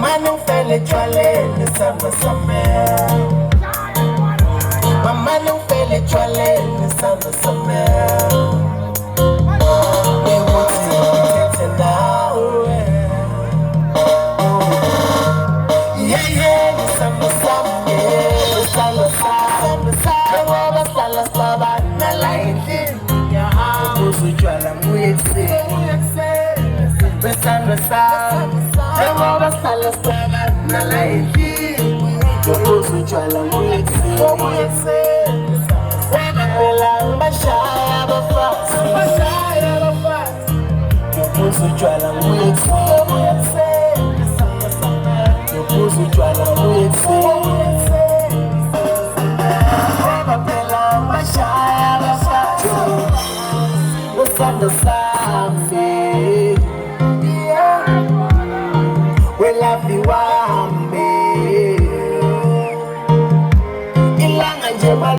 Mama no fele chwale ni samba samel. Mama no fele chwale ni samba samel. We want to get now. Yeah, yeah, ni samba samel. Ni samba samel. Roba sala saba na laiti. Kuzu chwala muetse. Besando sa. Roba sala saba na laiti. Kuzu chwala muetse. Wela mbashaya bafasi. Kuzu chwala muetse. Kuzu chwala muetse. Wela mbashaya bafasi. Besando sa. We love you, Wambe. Ilanga njema.